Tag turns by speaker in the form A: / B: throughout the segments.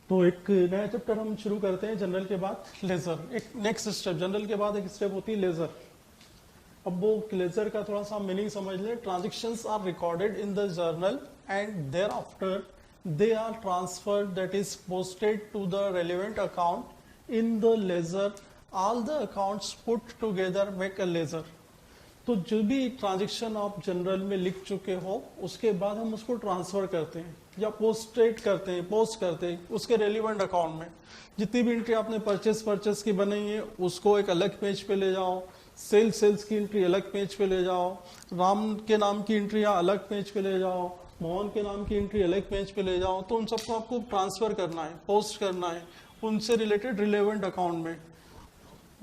A: तो एक नया चैप्टर हम शुरू करते हैं जनरल के बाद लेजर। एक नेक्स्ट स्टेप, जनरल के बाद एक स्टेप होती है लेजर। अब वो लेजर का थोड़ा सा मीनिंग समझ लें। Transactions are recorded in the journal and thereafter they are transferred, that is posted to the relevant account in the ledger. All the accounts put together make a ledger. तो जो भी transaction आप general में लिख चुके हो उसके बाद हम उसको ट्रांसफर करते हैं या पोस्टेड करते हैं, पोस्ट करते हैं उसके रेलिवेंट अकाउंट में। जितनी भी एंट्री आपने परचेस की बनाई है उसको एक अलग पेज पे ले जाओ, सेल्स की एंट्री अलग पेज पे ले जाओ, राम के नाम की एंट्री अलग पेज पे ले जाओ, मोहन के नाम की एंट्री अलग पेज पे ले जाओ। तो उन सबको आपको ट्रांसफर करना है, पोस्ट करना है उनसे रिलेटेड रिलेवेंट अकाउंट में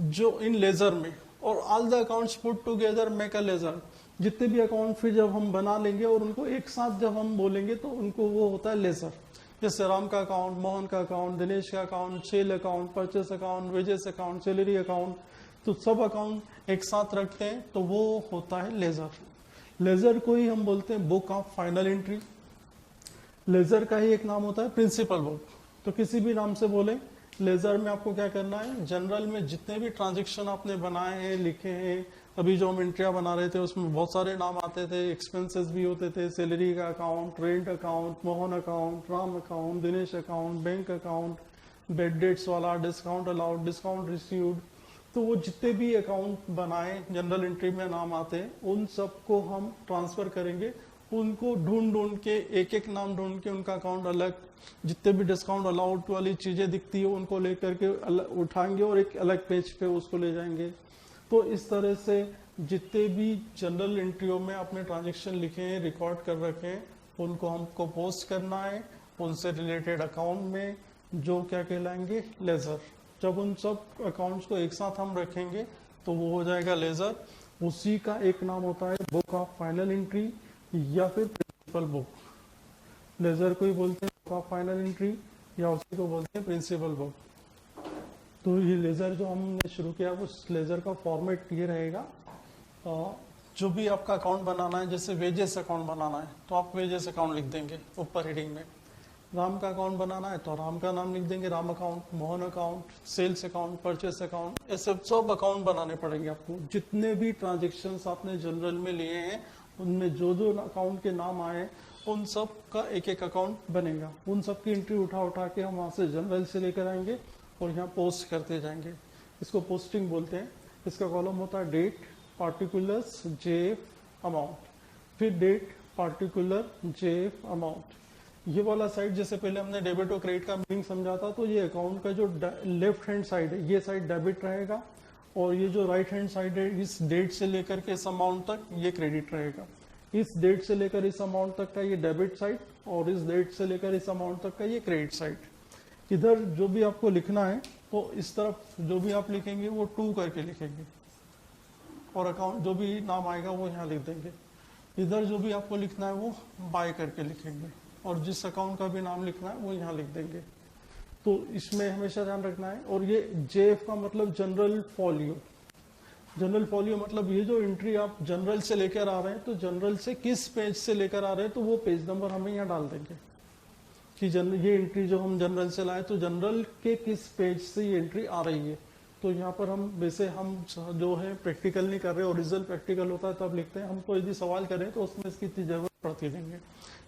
A: जो इन लेजर में। और all the accounts put together make a ledger. जितने भी अकाउंट फिर जब हम बना लेंगे और उनको एक साथ जब हम बोलेंगे तो उनको वो होता है लेजर। जैसे राम का अकाउंट, मोहन का अकाउंट, दिनेश का account, sale account, purchase account, wages account, salary account, तो सब अकाउंट एक साथ रखते हैं तो वो होता है लेजर। लेजर को ही हम बोलते हैं book of final entry. Ledger का ही एक नाम होता है प्रिंसिपल बुक। तो किसी भी नाम से बोले लेजर में आपको क्या करना है, जनरल में जितने भी ट्रांजेक्शन आपने बनाए हैं, लिखे हैं, अभी जो हम एंट्रिया बना रहे थे उसमें बहुत सारे नाम आते थे, एक्सपेंसेस भी होते थे, सैलरी का account, rent account, Mohan account, Ram account, Dinesh account, bank account, bad debts वाला, डिस्काउंट अलाउड, डिस्काउंट रिसीव्ड। तो वो जितने भी अकाउंट बनाए जनरल एंट्री में नाम आते हैं उन सबको हम ट्रांसफर करेंगे। उनको ढूंढ के एक एक नाम ढूंढ के उनका अकाउंट अलग, जितने भी डिस्काउंट अलाउड वाली चीजें दिखती है उनको लेकर के उठाएंगे और एक अलग पेज पे उसको ले जाएंगे। तो इस तरह से जितने भी जनरल एंट्रियों में आपने ट्रांजेक्शन लिखे हैं, रिकॉर्ड कर रखे हैं, उनको हमको पोस्ट करना है उनसे रिलेटेड अकाउंट में जो क्या कहलाएंगे लेजर। जब उन सब अकाउंट्स को एक साथ हम रखेंगे तो वो हो जाएगा लेजर। उसी का एक नाम होता है बुक ऑफ फाइनल एंट्री या फिर प्रिंसिपल बुक। लेजर को ही बोलते हैं बुक ऑफ फाइनल एंट्री या उसी को बोलते हैं प्रिंसिपल बुक। तो ये लेजर जो हमने शुरू किया उस लेजर का फॉर्मेट ये रहेगा। जो भी आपका अकाउंट बनाना है, जैसे वेजेस अकाउंट बनाना है तो आप वेजेस अकाउंट लिख देंगे ऊपर हेडिंग में। राम का अकाउंट बनाना है तो राम का नाम लिख देंगे Ram account, Mohan account, sales account, purchase account, ऐसे सब अकाउंट बनाने पड़ेंगे आपको। जितने भी ट्रांजेक्शन्स आपने जनरल में लिए हैं उनमें जो जो अकाउंट के नाम आए उन सब का एक एक अकाउंट बनेगा। उन सब की एंट्री उठा के हम वहाँ से जनरल से लेकर आएंगे और यहाँ पोस्ट करते जाएंगे। इसको पोस्टिंग बोलते हैं। इसका कॉलम होता है डेट, पार्टिकुलर्स, जेएफ, अमाउंट, फिर डेट, पार्टिकुलर, जेएफ, अमाउंट। ये वाला साइड जैसे पहले हमने डेबिट और क्रेडिट का मीनिंग समझा था, तो ये अकाउंट का जो लेफ्ट हैंड साइड है ये साइड डेबिट रहेगा और ये जो राइट हैंड साइड है इस डेट से लेकर के इस अमाउंट तक ये क्रेडिट रहेगा। इस डेट से लेकर इस अमाउंट तक का ये डेबिट साइड और इस डेट से लेकर इस अमाउंट तक का ये क्रेडिट साइड। इधर जो भी आपको लिखना है तो इस तरफ जो भी आप लिखेंगे वो टू करके लिखेंगे और अकाउंट जो भी नाम आएगा वो यहाँ लिख देंगे। इधर जो भी आपको लिखना है वो बाय करके लिखेंगे और जिस अकाउंट का भी नाम लिखना है वो यहाँ लिख देंगे। तो इसमें हमेशा ध्यान रखना है। और ये जेएफ का मतलब जनरल फॉलियो। जनरल फॉलियो मतलब ये जो एंट्री आप जनरल से लेकर आ रहे हैं तो जनरल से किस पेज से लेकर आ रहे हैं तो वो पेज नंबर हमें यहाँ डाल देंगे कि ये एंट्री जो हम जनरल से लाए तो जनरल के किस पेज से ये एंट्री आ रही है। तो यहाँ पर हम वैसे हम जो है प्रैक्टिकल नहीं कर रहे, ओरिजिनल प्रैक्टिकल होता है तब लिखते हैं। हमको यदि सवाल करें तो उसमें इसकी इतनी जरूरत पड़ती देंगे।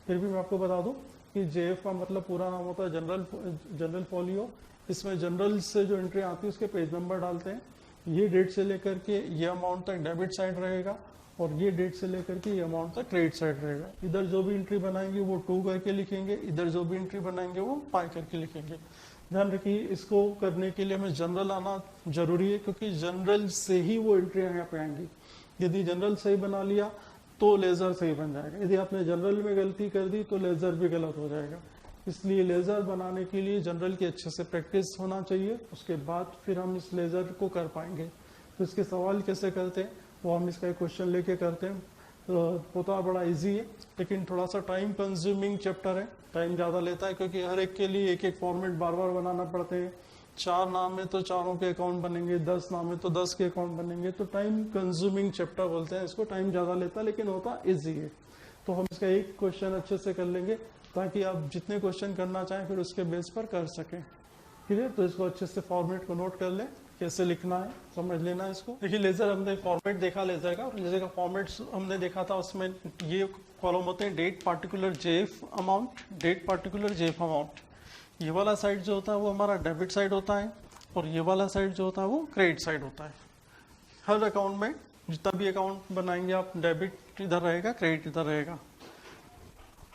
A: फिर भी मैं आपको बता दूं कि जेएफ का मतलब पूरा नाम होता है जनरल फॉलियो। इसमें जनरल से जो एंट्री आती है उसके पेज नंबर डालते हैं। ये डेट से लेकर के ये अमाउंट तक डेबिट साइड रहेगा और ये डेट से लेकर के ये अमाउंट तक क्रेडिट साइड रहेगा। इधर जो भी एंट्री बनाएंगे वो टू करके लिखेंगे, इधर जो भी एंट्री बनाएंगे वो पाई करके लिखेंगे। ध्यान रखिए इसको करने के लिए हमें जनरल आना जरूरी है क्योंकि जनरल से ही वो एंट्री यहाँ पे आएंगी। यदि जनरल सही बना लिया तो लेजर सही बन जाएगा, यदि आपने जनरल में गलती कर दी तो लेजर भी गलत हो जाएगा। इसलिए लेजर बनाने के लिए जनरल की अच्छे से प्रैक्टिस होना चाहिए, उसके बाद फिर हम इस लेजर को कर पाएंगे। तो इसके सवाल कैसे करते हैं वो हम इसका एक क्वेश्चन लेके करते हैं। होता बड़ा इजी है लेकिन थोड़ा सा टाइम कंज्यूमिंग चैप्टर है, टाइम ज़्यादा लेता है क्योंकि हर एक के लिए एक एक फॉर्मेट बार बार बनाना पड़ते हैं। 4 नाम है तो चारों के अकाउंट बनेंगे, 10 नाम है तो 10 के अकाउंट बनेंगे। तो टाइम कंज्यूमिंग चैप्टर बोलते हैं इसको, टाइम ज़्यादा लेता है लेकिन होता इजी है। तो हम इसका एक क्वेश्चन अच्छे से कर लेंगे। ताकि आप जितने क्वेश्चन करना चाहें फिर उसके बेस पर कर सकें। ठीक है, तो इसको अच्छे से फॉर्मेट को नोट कर लें, कैसे लिखना है समझ लेना है इसको। देखिए लेजर हमने फॉर्मेट देखा लेजर का, और लेजर का फॉर्मेट हमने देखा था, उसमें ये कॉलम होते हैं date particular JF amount, date particular JF amount. ये वाला साइड जो होता है वो हमारा डेबिट साइड होता है, और ये वाला साइड जो होता है वो क्रेडिट साइड होता है। हर अकाउंट में जितना भी अकाउंट बनाएंगे आप, डेबिट इधर रहेगा, क्रेडिट इधर रहेगा।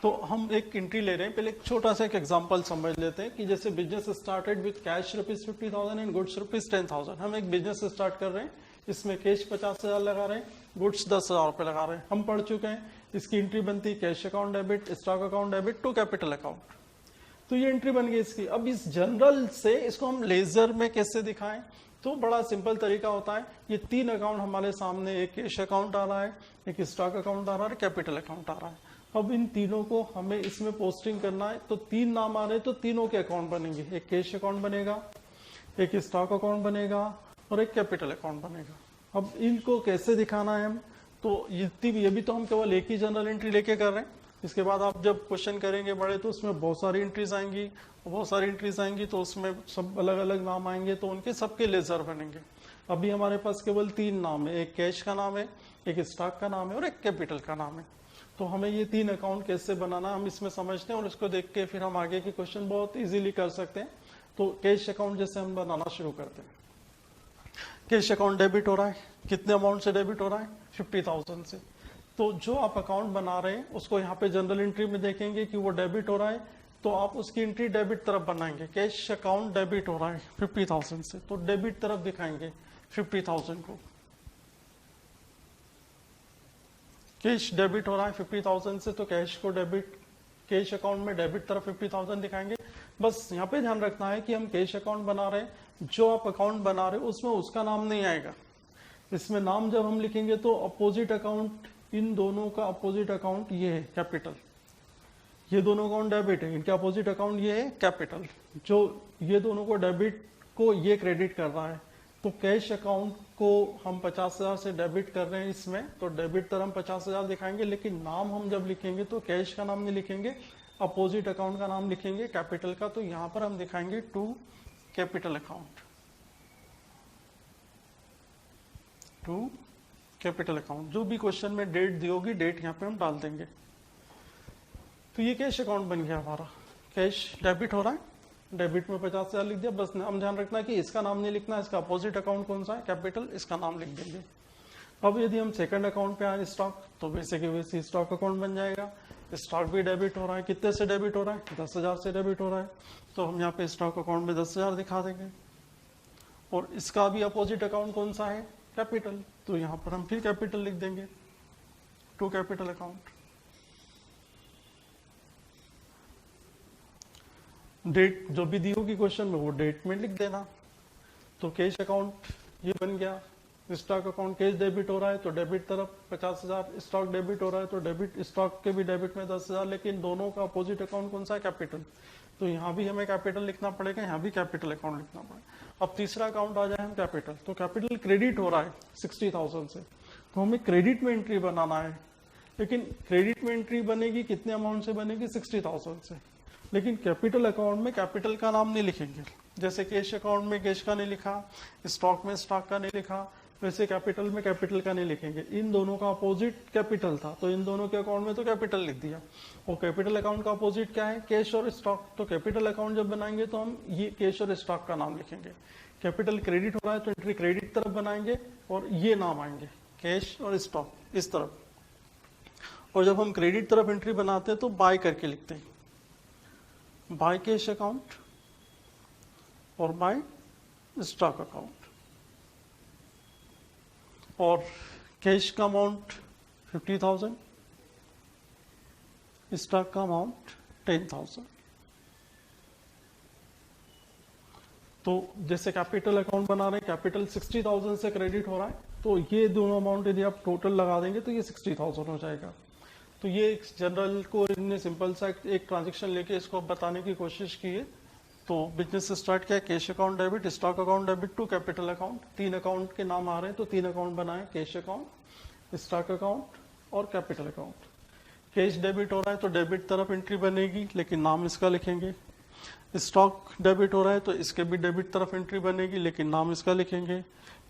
A: तो हम एक एंट्री ले रहे हैं, पहले एक छोटा सा एक एग्जांपल समझ लेते हैं कि जैसे business started with cash ₹50,000 and goods ₹10,000। हम एक बिजनेस स्टार्ट कर रहे हैं, इसमें कैश 50,000 लगा रहे हैं, गुड्स 10,000 रुपए लगा रहे हैं। हम पढ़ चुके हैं, इसकी एंट्री बनती है cash account debit, stock account debit to capital account. तो ये एंट्री बन गई इसकी। अब इस जनरल से इसको हम लेजर में कैसे दिखाएं, तो बड़ा सिंपल तरीका होता है। ये 3 अकाउंट हमारे सामने, एक कैश अकाउंट आ रहा है, एक स्टॉक अकाउंट आ रहा है, कैपिटल अकाउंट आ रहा है। अब इन तीनों को हमें इसमें पोस्टिंग करना है, तो 3 नाम आ रहे हैं, तो तीनों के अकाउंट बनेंगे। एक कैश अकाउंट बनेगा, एक स्टॉक अकाउंट बनेगा, और एक कैपिटल अकाउंट बनेगा। अब इनको कैसे दिखाना है हम, तो ये भी तो हम केवल एक ही जनरल एंट्री लेके कर रहे हैं। इसके बाद आप जब क्वेश्चन करेंगे बड़े, तो उसमें बहुत सारी एंट्रीज आएंगी, बहुत सारी एंट्रीज आएंगी, तो उसमें सब अलग अलग नाम आएंगे, तो उनके सबके लेजर बनेंगे। अभी हमारे पास केवल 3 नाम है, एक कैश का नाम है, एक स्टॉक का नाम है, और एक कैपिटल का नाम है। तो हमें ये 3 अकाउंट कैसे बनाना हम इसमें समझते हैं, और इसको देख के फिर हम आगे के क्वेश्चन बहुत इजीली कर सकते हैं। तो कैश अकाउंट जैसे हम बनाना शुरू करते हैं। कैश अकाउंट डेबिट हो रहा है, कितने अमाउंट से डेबिट हो रहा है, 50,000 से। तो जो आप अकाउंट बना रहे हैं उसको यहाँ पे जनरल एंट्री में देखेंगे कि वो डेबिट हो रहा है, तो आप उसकी एंट्री डेबिट तरफ बनाएंगे। कैश अकाउंट डेबिट हो रहा है 50,000 से, तो डेबिट तरफ दिखाएंगे 50,000 को। कैश डेबिट हो रहा है 50,000 से, तो कैश को डेबिट, कैश अकाउंट में डेबिट तरफ 50,000 दिखाएंगे। बस यहाँ पे ध्यान रखना है कि हम कैश अकाउंट बना रहे हैं, जो आप अकाउंट बना रहे हो उसमें उसका नाम नहीं आएगा। इसमें नाम जब हम लिखेंगे तो अपोजिट अकाउंट, इन दोनों का अपोजिट अकाउंट ये है कैपिटल, ये दोनों अकाउंट डेबिट है, इनके अपोजिट अकाउंट ये है कैपिटल। जो ये दोनों को डेबिट को ये क्रेडिट कर रहा है, तो कैश अकाउंट को हम 50,000 से डेबिट कर रहे हैं इसमें, तो डेबिट तरफ हम 50,000 दिखाएंगे, लेकिन नाम हम जब लिखेंगे तो कैश का नाम नहीं लिखेंगे, अपोजिट अकाउंट का नाम लिखेंगे कैपिटल का। तो यहाँ पर हम दिखाएंगे to capital account, to capital account. जो भी क्वेश्चन में डेट दी होगी, डेट यहाँ पे हम डाल देंगे। तो ये कैश अकाउंट बन गया हमारा, कैश डेबिट हो रहा है, डेबिट में 50,000 लिख दिया। बस हम ध्यान रखना है कि इसका नाम नहीं लिखना, इसका अपोजिट अकाउंट कौन सा है, कैपिटल, इसका नाम लिख देंगे। अब यदि हम सेकंड अकाउंट पे आए स्टॉक, तो वैसे स्टॉक अकाउंट बन जाएगा। स्टॉक भी डेबिट हो रहा है, कितने से डेबिट हो रहा है, 10,000 से डेबिट हो रहा है, तो हम यहाँ पे स्टॉक अकाउंट में 10,000 दिखा देंगे। और इसका भी अपोजिट अकाउंट कौन सा है, कैपिटल, तो यहाँ पर हम फिर कैपिटल लिख देंगे, टू कैपिटल अकाउंट। डेट जो भी दी होगी क्वेश्चन में वो डेट में लिख देना। तो कैश अकाउंट ये बन गया। स्टॉक अकाउंट, कैश डेबिट हो रहा है तो डेबिट तरफ 50,000, स्टॉक डेबिट हो रहा है तो डेबिट, स्टॉक के भी डेबिट में 10,000, लेकिन दोनों का अपोजिट अकाउंट कौन सा है, कैपिटल, तो यहाँ भी हमें कैपिटल लिखना पड़ेगा, यहाँ भी कैपिटल अकाउंट लिखना पड़ेगा। अब तीसरा अकाउंट आ जाए हम कैपिटल, तो कैपिटल क्रेडिट हो रहा है 60,000 से, तो हमें क्रेडिट में एंट्री बनाना है। लेकिन क्रेडिट में एंट्री बनेगी कितने अमाउंट से बनेगी, 60,000 से। लेकिन कैपिटल अकाउंट में कैपिटल का नाम नहीं लिखेंगे, जैसे कैश अकाउंट में कैश का नहीं लिखा, स्टॉक में स्टॉक का नहीं लिखा, वैसे कैपिटल में कैपिटल का नहीं लिखेंगे। इन दोनों का अपोजिट कैपिटल था, तो इन दोनों के अकाउंट में तो कैपिटल लिख दिया। और कैपिटल अकाउंट का अपोजिट क्या है, कैश और स्टॉक, तो कैपिटल अकाउंट जब बनाएंगे तो हम ये कैश और स्टॉक का नाम लिखेंगे। कैपिटल क्रेडिट हो रहा है तो एंट्री क्रेडिट तरफ बनाएंगे, और ये नाम आएंगे कैश और स्टॉक इस तरफ। और जब हम क्रेडिट तरफ एंट्री बनाते हैं तो बाय करके लिखते हैं, बाय कैश अकाउंट और बाय स्टॉक अकाउंट। और कैश का अमाउंट 50,000, स्टॉक का अमाउंट 10,000। तो जैसे कैपिटल अकाउंट बना रहे हैं, कैपिटल 60,000 से क्रेडिट हो रहा है, तो ये दोनों अमाउंट यदि आप टोटल लगा देंगे तो ये 60,000 हो जाएगा। तो ये एक जनरल को इन्हें सिंपल सा एक ट्रांजेक्शन लेके इसको बताने की कोशिश की है। तो बिजनेस स्टार्ट किया, cash account debit, stock account debit to capital account. 3 account के नाम आ रहे हैं तो 3 अकाउंट बनाए, कैश अकाउंट, स्टॉक अकाउंट और कैपिटल अकाउंट। कैश डेबिट हो रहा है तो डेबिट तरफ एंट्री बनेगी, लेकिन नाम इसका लिखेंगे। स्टॉक डेबिट हो रहा है तो इसके भी डेबिट तरफ एंट्री बनेगी, लेकिन नाम इसका लिखेंगे।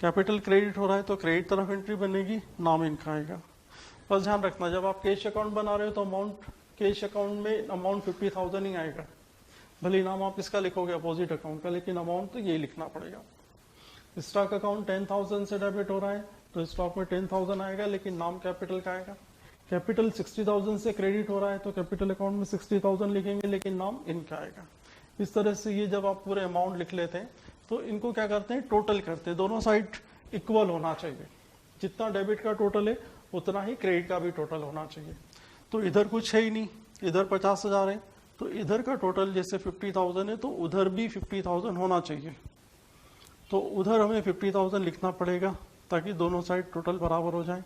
A: कैपिटल क्रेडिट हो रहा है तो क्रेडिट तरफ एंट्री बनेगी, नाम इनका आएगा। बस ध्यान रखना, जब आप कैश अकाउंट बना रहे हो तो अमाउंट कैश अकाउंट में अमाउंट 50,000 ही आएगा। भले नाम आप इसका लिखोगे अपोजिट अकाउंट का, लेकिन अमाउंट तो यही लिखना पड़ेगा। स्टॉक अकाउंट 10,000 से डेबिट हो रहा है तो स्टॉक में 10,000 आएगा, लेकिन नाम कैपिटल का आएगा। कैपिटल 60,000 से क्रेडिट हो रहा है तो कैपिटल अकाउंट में 60,000 लिखेंगे, लेकिन नाम इनका आएगा। इस तरह से ये जब आप पूरे अमाउंट लिख लेते हैं तो इनको क्या करते हैं, टोटल करते हैं। दोनों साइड इक्वल होना चाहिए, जितना डेबिट का टोटल है उतना ही क्रेडिट का भी टोटल होना चाहिए। तो इधर कुछ है ही नहीं, इधर 50,000 है तो इधर का टोटल जैसे 50,000 है तो उधर भी 50,000 होना चाहिए। तो उधर हमें 50,000 लिखना पड़ेगा ताकि दोनों साइड टोटल बराबर हो जाए,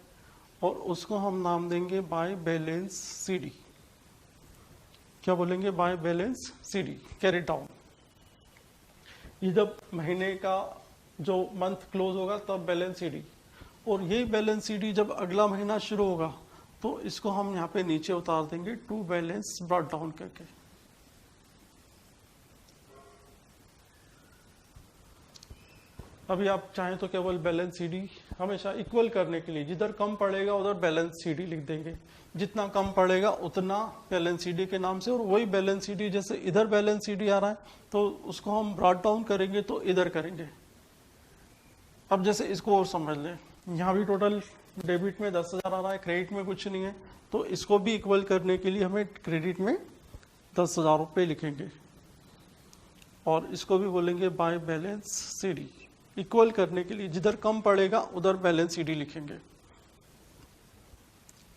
A: और उसको हम नाम देंगे बाय बैलेंस सीडी। क्या बोलेंगे, by balance CD, carry down. ये जब महीने का जो मंथ क्लोज होगा तब बैलेंस सीडी, और ये बैलेंस सीडी जब अगला महीना शुरू होगा तो इसको हम यहाँ पे नीचे उतार देंगे टू बैलेंस ब्रॉट डाउन करके। अभी आप चाहें तो केवल बैलेंस सीडी हमेशा इक्वल करने के लिए जिधर कम पड़ेगा उधर बैलेंस सीडी लिख देंगे, जितना कम पड़ेगा उतना बैलेंस सीडी के नाम से। और वही बैलेंस सीडी जैसे इधर बैलेंस सीडी आ रहा है तो उसको हम ब्रॉट डाउन करेंगे तो इधर करेंगे। अब जैसे इसको और समझ लें, यहाँ भी टोटल डेबिट में 10,000 आ रहा है, क्रेडिट में कुछ नहीं है, तो इसको भी इक्वल करने के लिए हमें क्रेडिट में 10,000 रुपये लिखेंगे, और इसको भी बोलेंगे बाय बैलेंस सीडी। इक्वल करने के लिए जिधर कम पड़ेगा उधर बैलेंस सीडी लिखेंगे,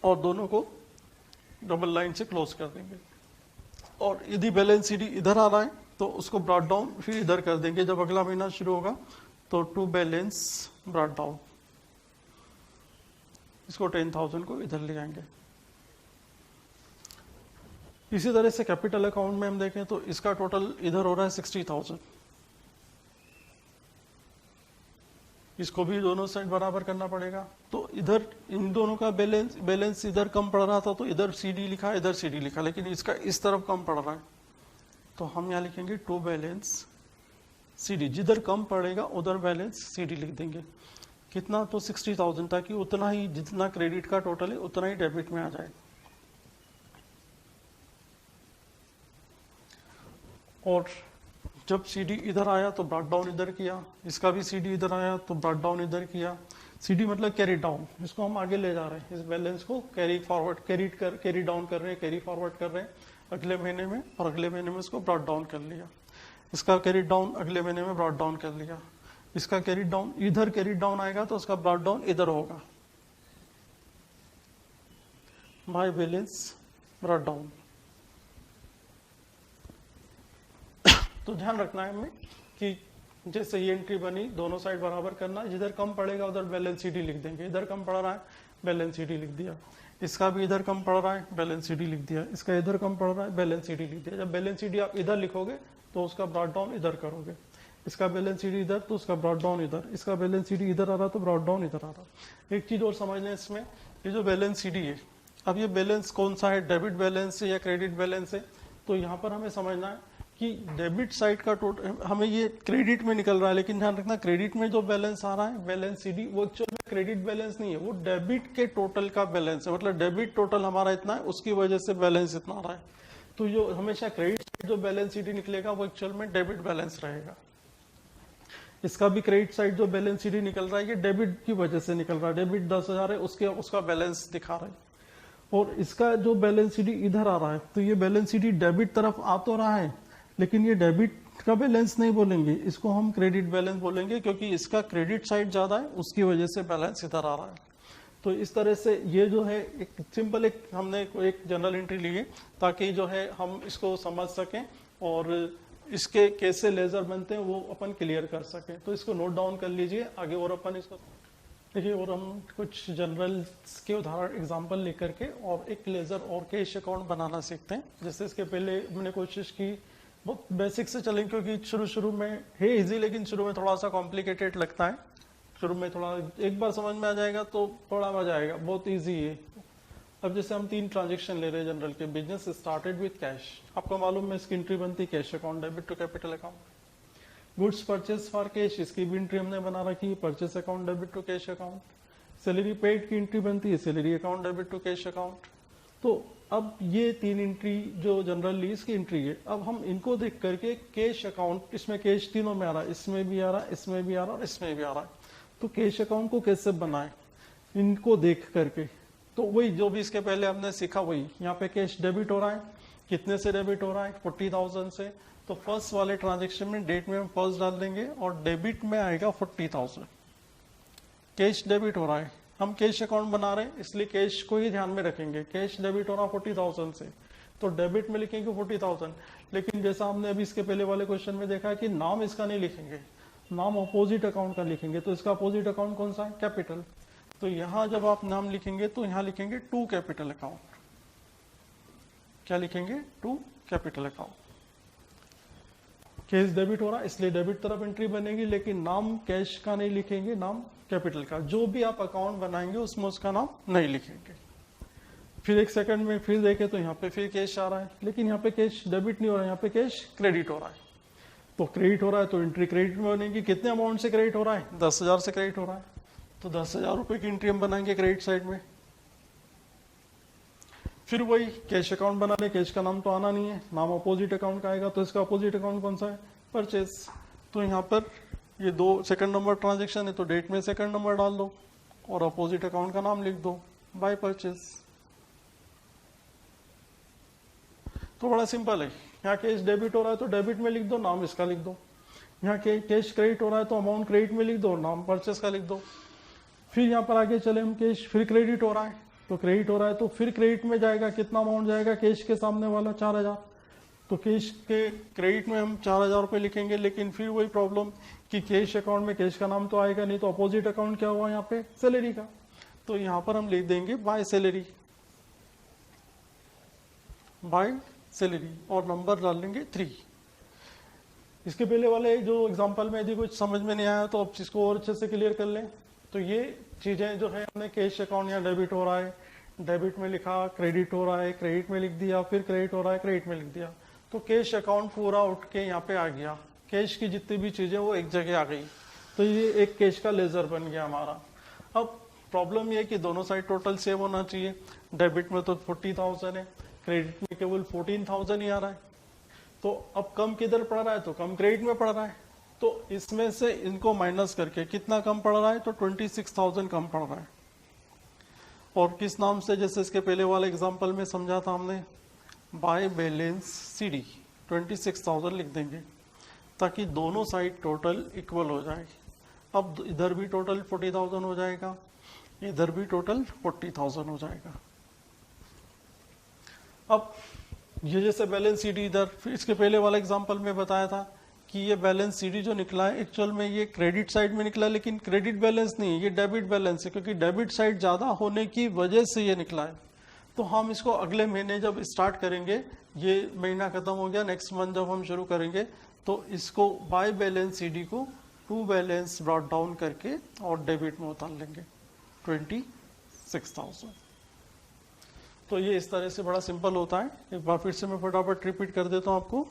A: और दोनों को डबल लाइन से क्लोज कर देंगे। और यदि बैलेंस सीडी इधर आ रहा है तो उसको ब्रॉट डाउन फिर इधर कर देंगे जब अगला महीना शुरू होगा, तो टू बैलेंस ब्रॉट डाउन, इसको 10,000 को इधर ले आएंगे। इसी तरह से कैपिटल अकाउंट में हम देखें तो इसका टोटल इधर हो रहा है 60,000, इसको भी दोनों साइड बराबर करना पड़ेगा। तो इधर इन दोनों का बैलेंस इधर कम पड़ रहा था तो इधर सीडी लिखा, इधर सीडी लिखा, लेकिन इसका इस तरफ कम पड़ रहा है तो हम यहाँ लिखेंगे टू बैलेंस सीडी। जिधर कम पड़ेगा उधर बैलेंस सीडी लिख देंगे। कितना, तो 60,000, ताकि उतना ही जितना क्रेडिट का टोटल है उतना ही डेबिट में आ जाए। और जब सीडी इधर आया तो ब्रॉट डाउन इधर किया, इसका भी सीडी इधर आया तो ब्रॉट डाउन इधर किया। सीडी मतलब कैरी डाउन, इसको हम आगे ले जा रहे हैं, इस बैलेंस को कैरी फॉरवर्ड, कैरी डाउन कर रहे हैं, कैरी फॉरवर्ड कर रहे हैं अगले महीने में, और अगले महीने में इसको ब्रॉट डाउन कर लिया। इसका कैरी डाउन अगले महीने में ब्रॉट डाउन कर लिया। इसका कैरी डाउन इधर कैरी डाउन आएगा तो उसका ब्रॉट डाउन इधर होगा, बाय बैलेंस ब्रॉट डाउन। तो ध्यान रखना है हमें कि जैसे ये एंट्री बनी दोनों साइड बराबर करना, जिधर कम पड़ेगा उधर बैलेंस सीडी लिख देंगे। इधर कम पड़ रहा है बैलेंस सीडी लिख दिया, इसका भी इधर कम पड़ रहा है बैलेंस सीडी लिख दिया, इसका इधर कम पड़ रहा है बैलेंस सीडी लिख दिया। जब बैलेंस सीडी आप इधर लिखोगे तो उसका ब्रॉट डाउन इधर करोगे, इसका बैलेंस सीडी इधर तो उसका ब्रॉट डाउन इधर, इसका बैलेंस सीडी इधर आ रहा तो ब्रॉट डाउन इधर आ रहा। एक चीज और समझ लें इसमें, ये जो बैलेंस सीडी है, अब ये बैलेंस कौन सा है, डेबिट बैलेंस है या क्रेडिट बैलेंस है। तो यहाँ पर हमें समझना है कि डेबिट साइड का टोटल हमें ये क्रेडिट में निकल रहा है, लेकिन ध्यान रखना क्रेडिट में जो बैलेंस आ रहा है बैलेंस सीडी, वो एक्चुअल में क्रेडिट बैलेंस नहीं है, वो डेबिट के टोटल का बैलेंस है। मतलब डेबिट टोटल हमारा इतना है, उसकी वजह से बैलेंस इतना आ रहा है। तो जो हमेशा क्रेडिट साइड जो बैलेंस सीडी निकलेगा वो एक्चुअल में डेबिट बैलेंस रहेगा। इसका भी क्रेडिट साइड जो बैलेंस सीडी निकल रहा है ये डेबिट की वजह से निकल रहा है, डेबिट 10,000 है उसका बैलेंस दिखा रहा है। और इसका जो बैलेंस सीडी इधर आ रहा है तो ये बैलेंस सीडी डेबिट तरफ आ तो रहा है, लेकिन ये डेबिट का बैलेंस नहीं बोलेंगे, इसको हम क्रेडिट बैलेंस बोलेंगे, क्योंकि इसका क्रेडिट साइड ज्यादा है उसकी वजह से बैलेंस इधर आ रहा है। तो इस तरह से ये जो है एक सिंपल हमने एक जनरल एंट्री ली है ताकि जो है हम इसको समझ सकें और इसके कैसे लेजर बनते हैं वो अपन क्लियर कर सकें। तो इसको नोट डाउन कर लीजिए आगे, और अपन इसको देखिए, और हम कुछ जनरल के उदाहरण एग्जांपल लेकर के और एक लेजर और कैश अकाउंट बनाना सीखते हैं। जैसे इसके पहले मैंने कोशिश की बहुत बेसिक से चलें, क्योंकि शुरू में है इजी, लेकिन शुरू में थोड़ा सा कॉम्प्लिकेटेड लगता है। शुरू में थोड़ा एक बार समझ में आ जाएगा तो थोड़ा मजा आएगा, बहुत इजी है। अब जैसे हम 3 ट्रांजेक्शन ले रहे हैं जनरल के, बिजनेस स्टार्टेड विद कैश, आपको मालूम है इसकी एंट्री बनती cash account debit to capital account. Goods purchase for cash, इसकी भी एंट्री हमने बना रखी है purchase account debit to cash account. Salary paid की एंट्री बनती है salary account debit to cash account. तो अब ये 3 एंट्री जो जनरल लीज की एंट्री है, अब हम इनको देख करके कैश अकाउंट, इसमें कैश तीनों में आ रहा है, इसमें भी आ रहा है, इसमें भी आ रहा है और इसमें भी आ रहा है, तो कैश अकाउंट को कैसे बनाए इनको देख करके, तो वही जो भी इसके पहले हमने सीखा वही। यहाँ पे कैश डेबिट हो रहा है, कितने से डेबिट हो रहा है 40,000 से, तो फर्स्ट वाले ट्रांजेक्शन में डेट में हम फर्स्ट डाल देंगे और डेबिट में आएगा 40,000। कैश डेबिट हो रहा है, हम कैश अकाउंट बना रहे हैं इसलिए कैश को ही ध्यान में रखेंगे। कैश डेबिट हो रहा 40,000 से, तो डेबिट में लिखेंगे 40,000। लेकिन जैसा हमने अभी इसके पहले वाले क्वेश्चन में देखा कि नाम इसका नहीं लिखेंगे, नाम अपोजिट अकाउंट का लिखेंगे, तो इसका अपोजिट अकाउंट कौन सा है, कैपिटल। तो यहां जब आप नाम लिखेंगे तो यहां लिखेंगे टू कैपिटल अकाउंट। क्या लिखेंगे, to capital account. Cash debit हो रहा है इसलिए डेबिट तरफ एंट्री बनेगी, लेकिन नाम कैश का नहीं लिखेंगे, नाम कैपिटल का। जो भी आप अकाउंट बनाएंगे उसमें उसका नाम नहीं लिखेंगे। फिर एक सेकंड में फिर देखें तो यहाँ पे फिर कैश आ रहा है, लेकिन यहाँ पे कैश डेबिट नहीं हो रहा है, यहाँ पे कैश क्रेडिट हो रहा है। तो क्रेडिट हो रहा है तो एंट्री क्रेडिट में बनेगी। कितने अमाउंट से क्रेडिट हो रहा है, 10,000 से क्रेडिट हो रहा है, तो 10,000 रुपए की एंट्री हम बनाएंगे क्रेडिट साइड में। फिर वही कैश अकाउंट बना ले, कैश का नाम तो आना नहीं है, नाम अपोजिट अकाउंट का आएगा, तो इसका अपोजिट अकाउंट कौन सा है, परचेज। तो यहाँ पर ये 2 सेकंड नंबर ट्रांजेक्शन है तो डेट में सेकंड नंबर डाल दो और अपोजिट अकाउंट का नाम लिख दो, बाय परचेज। तो बड़ा सिंपल है। यहाँ कैश डेबिट हो रहा है तो डेबिट में लिख दो, नाम इसका लिख दो। यहाँ कैश क्रेडिट हो रहा है तो अमाउंट क्रेडिट में लिख दो, नाम परचेज का लिख दो। फिर यहाँ पर आगे चले हम, कैश फिर क्रेडिट हो रहा है, तो क्रेडिट हो रहा है तो फिर क्रेडिट में जाएगा, कितना अमाउंट जाएगा, कैश के सामने वाला 4,000, तो कैश के क्रेडिट में हम 4,000 रुपए लिखेंगे। लेकिन फिर वही प्रॉब्लम कि कैश अकाउंट में कैश का नाम तो आएगा नहीं, तो अपोजिट अकाउंट क्या हुआ यहाँ पे, सैलरी का, तो यहाँ पर हम लिख देंगे बाय सैलरी, बाय सैलरी और नंबर डाल लेंगे 3। इसके पहले वाले जो एग्जांपल में यदि कुछ समझ में नहीं आया तो अब इसको और अच्छे से क्लियर कर लें। तो ये चीजें जो है हमने कैश अकाउंट या डेबिट हो रहा है, डेबिट में लिखा, क्रेडिट हो रहा है, क्रेडिट में लिख दिया, फिर क्रेडिट हो रहा है, क्रेडिट में लिख दिया, तो कैश अकाउंट पूरा उठ के यहाँ पे आ गया। कैश की जितनी भी चीजें वो एक जगह आ गई, तो ये एक कैश का लेजर बन गया हमारा। अब प्रॉब्लम ये है कि दोनों साइड टोटल सेम होना चाहिए। डेबिट में तो 40,000 है, क्रेडिट में केवल 14,000 ही आ रहा है, तो अब कम किधर पड़ रहा है, तो कम क्रेडिट में पड़ रहा है, तो इसमें से इनको माइनस करके कितना कम पड़ रहा है, तो 26,000 कम पड़ रहा है। और किस नाम से, जैसे इसके पहले वाले एग्जांपल में समझा था हमने, बाय बैलेंस सीडी 26,000 लिख देंगे ताकि दोनों साइड टोटल इक्वल हो जाए। अब इधर भी टोटल 40,000 हो जाएगा, इधर भी टोटल 40,000 हो जाएगा। अब ये जैसे बैलेंस सीडी इधर, इसके पहले वाला एग्जांपल में बताया था कि ये बैलेंस सीडी जो निकला है एक्चुअल में ये क्रेडिट साइड में निकला, लेकिन क्रेडिट बैलेंस नहीं, ये डेबिट बैलेंस है, क्योंकि डेबिट साइड ज्यादा होने की वजह से ये निकला है। तो हम इसको अगले महीने जब स्टार्ट करेंगे, ये महीना खत्म हो गया, नेक्स्ट मंथ जब हम शुरू करेंगे तो इसको बाय बैलेंस सीडी को टू बैलेंस ब्रॉट डाउन करके और डेबिट में उतार लेंगे 26,000। तो ये इस तरह से बड़ा सिंपल होता है। एक बार फिर से मैं फटाफट रिपीट कर देता हूँ आपको।